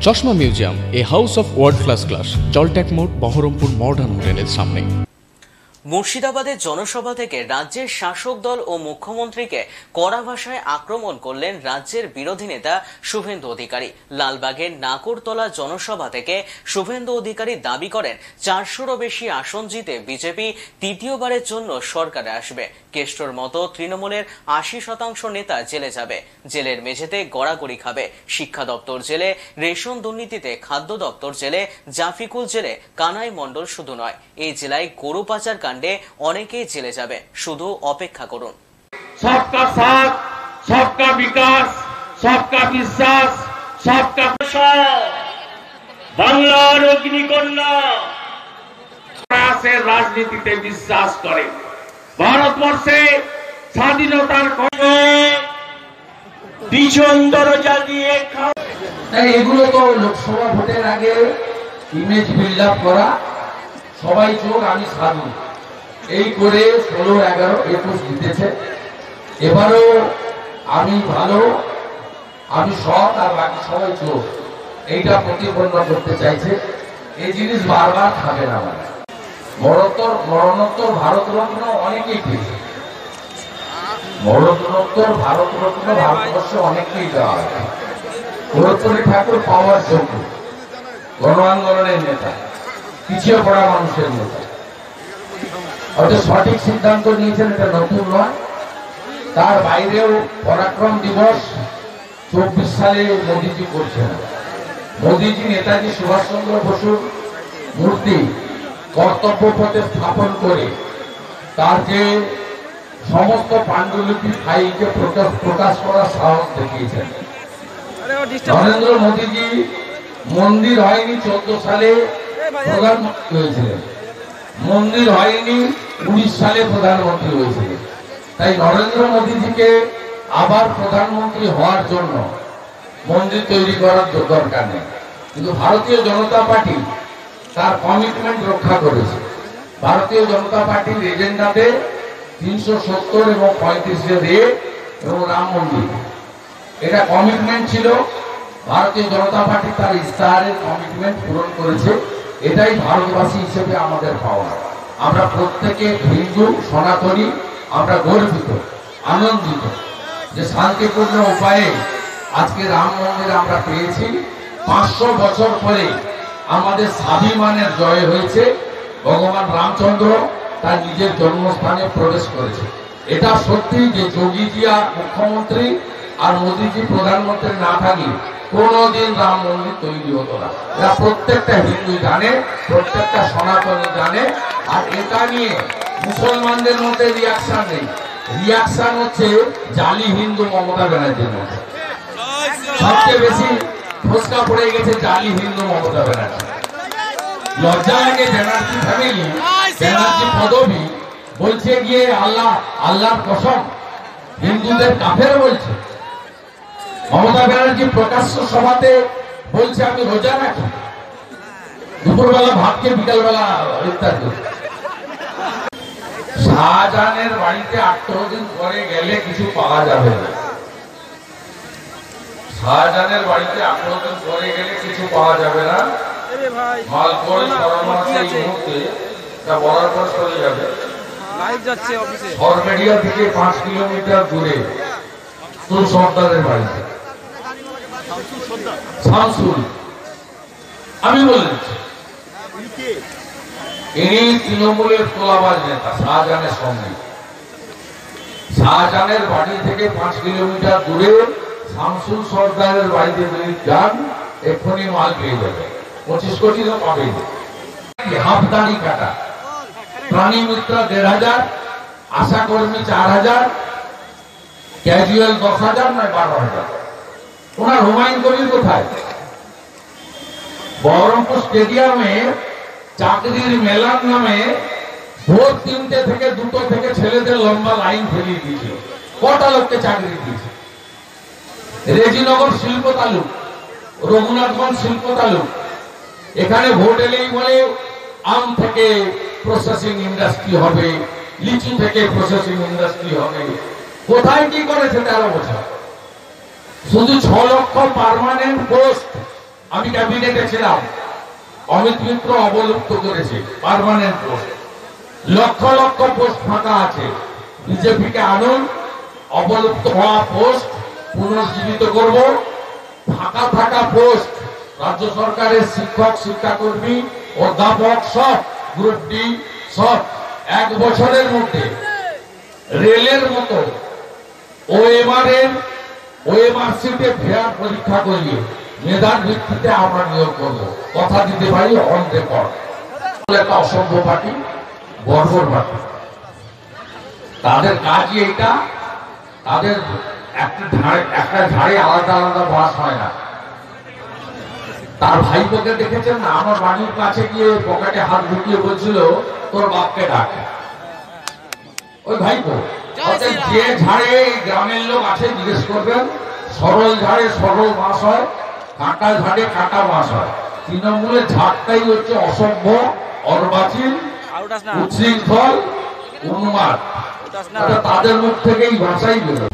চশমা museum, a house of world class, জলট্যাক মোড়, বহরমপুর মডার্ন হোটেলের সামনে। মুর্শিদাবাদের জনসভা থেকে রাজ্যের শাসক দল ও মুখ্যমন্ত্রীকে কড়া ভাষায় আক্রমণ করলেন রাজ্যের বিরোধী নেতা শুভেন্দু অধিকারী। লালবাগের নাকুরতলা জনসভা থেকে শুভেন্দু অধিকারী দাবি করেন 400রও বেশি আসন জিতে বিজেপি তৃতীয়বারের জন্য সরকারে আসবে। কেষ্টর মতো তৃণমূলের 80% নেতা জেলে যাবে, জেলের মেঝেতে গড়াগড়ি খাবে। শিক্ষা দপ্তর জেলে, রেশন দুর্নীতিতে খাদ্য দপ্তর জেলে, জাফিকুল জেলে, কানাই মণ্ডল শুধু নয়, এই জেলায় গরু পাচার কাণ্ডে অনেকেই জেলে যাবে। শুধু অপেক্ষা করুন। সবকা সাথ, সবকা বিকাশ, সবকা বিশ্বাস, সবকা বাংলার অগ্নিকন্যা রাজনীতিতে বিশ্বাস করে। ভারতবর্ষে স্বাধীনতার ভীষণ দরজা দিয়ে এগুলো তো লোকসভা ভোটের আগে ইমেজ বিল্ড আপ করা, সবাই চোখ আমি সাধু এই করে 16, 11, 21 জিতেছে। এবারও আমি ভালো, আমি সৎ আর বাকি সবাই চোখ, এইটা প্রতিপন্ন করতে চাইছে। এই জিনিস বারবার খাবে না। মরণোত্তর ভারতরত্ন অনেকেই পেয়েছে, মরণোত্তর ভারতরত্ন ভারতবর্ষে অনেকেই দেওয়া হয়। কর্পূরী ঠাকুর পাওয়ার যোগ্য, গণ আন্দোলনের নেতা, পিছিয়ে পড়া মানুষের নেতা, হয়তো সঠিক সিদ্ধান্ত নিয়েছেন, এটা নতুন নয়। তার বাইরেও পরাক্রম দিবস 24 সালে মোদীজি করছেন। মোদীজি নেতাজি সুভাষচন্দ্র বসুর মূর্তি কর্তব্য পথে স্থাপন করে তার যে সমস্ত পাণ্ডুলিপি ফাইলকে প্রকাশ করার সাহস দেখিয়েছেন। নরেন্দ্র মোদীজি মন্দির হয়নি 14 সালে প্রধানমন্ত্রী হয়েছিলেন, মন্দির হয়নি 19 সালে প্রধানমন্ত্রী হয়েছিলেন। তাই নরেন্দ্র মোদীজিকে আবার প্রধানমন্ত্রী হওয়ার জন্য মন্দির তৈরি করার দরকার নেই। কিন্তু ভারতীয় জনতা পার্টি তার কমিটমেন্ট রক্ষা করেছে। ভারতীয় জনতা পার্টির এজেন্ডাতে 370 এবং 35 রেট এবং রাম মন্দির, এটা কমিটমেন্ট ছিল। ভারতীয় জনতা পার্টি তার ইস্তাহারের কমিটমেন্ট পূরণ করেছে। এটাই ভারতবাসী হিসেবে আমাদের পাওয়া। আমরা প্রত্যেকে হিন্দু সনাতনী, আমরা গর্বিত, আনন্দিত যে শান্তিপূর্ণ উপায়ে আজকে রাম মন্দির আমরা পেয়েছি। 500 বছর পরে আমাদের স্বাভিমানের জয় হয়েছে। ভগবান রামচন্দ্র তার নিজের জন্মস্থানে প্রবেশ করেছে। এটা সত্যি যে যোগীজিয়া মুখ্যমন্ত্রী আর মোদীজি প্রধানমন্ত্রী না থাকলে কোনদিন রাম মন্দির তৈরি হতো না। এরা প্রত্যেকটা হিন্দু জানে, প্রত্যেকটা সনাতনী জানে। আর এটা নিয়ে মুসলমানদের মধ্যে রিয়াকশন নেই। রিয়াকশন হচ্ছে জালি হিন্দু মমতা ব্যানার্জির মধ্যে। সবচেয়ে বেশি ফসকা পড়ে গেছে জালি হিন্দু মমতা ব্যানার্জি। লজ্জা লাগে ব্যানার্জি ফ্যামিলি, ব্যানার্জি পদবী বলছে গিয়ে আল্লাহর কসম হিন্দুদের কাফের বলছে। মমতা ব্যানার্জি প্রকাশ্য সভাতে বলছে আমি রোজা রাখি, দুপুরবেলা ভাতকে বিকালবেলা ইফতার করি। শাহজাহানের বাড়িতে 18 দিন পরে গেলে কিছু পাওয়া যাবে না। শাহজাহানের বাড়িতে 18 দিন পরে গেলে কিছু পাওয়া যাবে না। মালপোল পরামর্শে এই মুহূর্তে তা বলার পর চলে যাবে। সরমেডিয়া থেকে 5 কিলোমিটার দূরে তোর সর্দারের বাড়িতে শামসুল, আমি বলছি ইনি তৃণমূলের তোলাবাজ নেতা, শাহজাহানের সঙ্গে। শাহজাহানের বাড়ি থেকে 5 কিলোমিটার দূরে শামসুল সর্দারের বাড়িতে যদি যান, এক্ষুনি মাল পেয়ে যাবে। 25 কোটি তো পাবে। হাফদানি কাটা, প্রাণী মিত্র 1500, আশা কর্মী 4000, ক্যাজুয়াল 10,000 নয় 12,000। ওনার হুমায়ুন কবির কোথায়? বহরমপুর স্টেডিয়ামে চাকরির মেলার নামে ভোর 3টে থেকে 2টো থেকে ছেলেদের লম্বা লাইন ফেলিয়ে দিয়েছিল। কটা লোককে চাকরি দিয়েছে? রেজিনগর শিল্প তালুক, রঘুনাথগঞ্জ শিল্প তালুক, এখানে ভোট এলেই বলে আম থেকে প্রসেসিং ইন্ডাস্ট্রি হবে, লিচু থেকে প্রসেসিং ইন্ডাস্ট্রি হবে। কোথায় কি করেছে 13 বছর? শুধু 6 লক্ষ পার্মানেন্ট পোস্ট আমি ক্যাবিনেটে ছিলাম, অমিত মিত্র অবলুপ্ত করেছে permanent post, lakh lakh post ফাঁকা আছে। বিজেপিকে আনুন, অবলুপ্ত হওয়া পোস্ট পুনর্জীবিত করব। ফাঁকা থাকা পোস্ট রাজ্য সরকারের শিক্ষক, শিক্ষাকর্মী, অধ্যাপক সব, গ্রুপ ডি সব 1 বছরের মধ্যে রেলের মতো ওএমআর সিটে ফেয়ার পরীক্ষা করিয়ে মেধার ভিত্তিতে আমরা নিয়োগ করবো। কথা দিতে পারি অন রেকর্ড। একটা অসভ্য পার্টি, বর্বর পার্টি, তাদের কাজই এটা। তাদের একটা ঝাড়ে আলাদা আলাদা বাস হয় না। তার ভাইপোকে দেখেছেন না, আমার বাড়ির কাছে গিয়ে পকেটে হাত ঢুকিয়ে বলছিল তোর বাপকে ডাক। ওই ভাইপো যে ঝাড়ে এই গ্রামের লোক আছে জিজ্ঞেস করবেন, সরল ঝাড়ে সরল বাস হয়, কাঁটা ঝাড়ে কাঁটা বাস হয়। তৃণমূলের ঝাড়টাই হচ্ছে অসভ্য, অর্বাচীন, উচ্ছৃঙ্খল, উন্মাদ। তাদের মুখ থেকেই ভাষাই বেরোয়।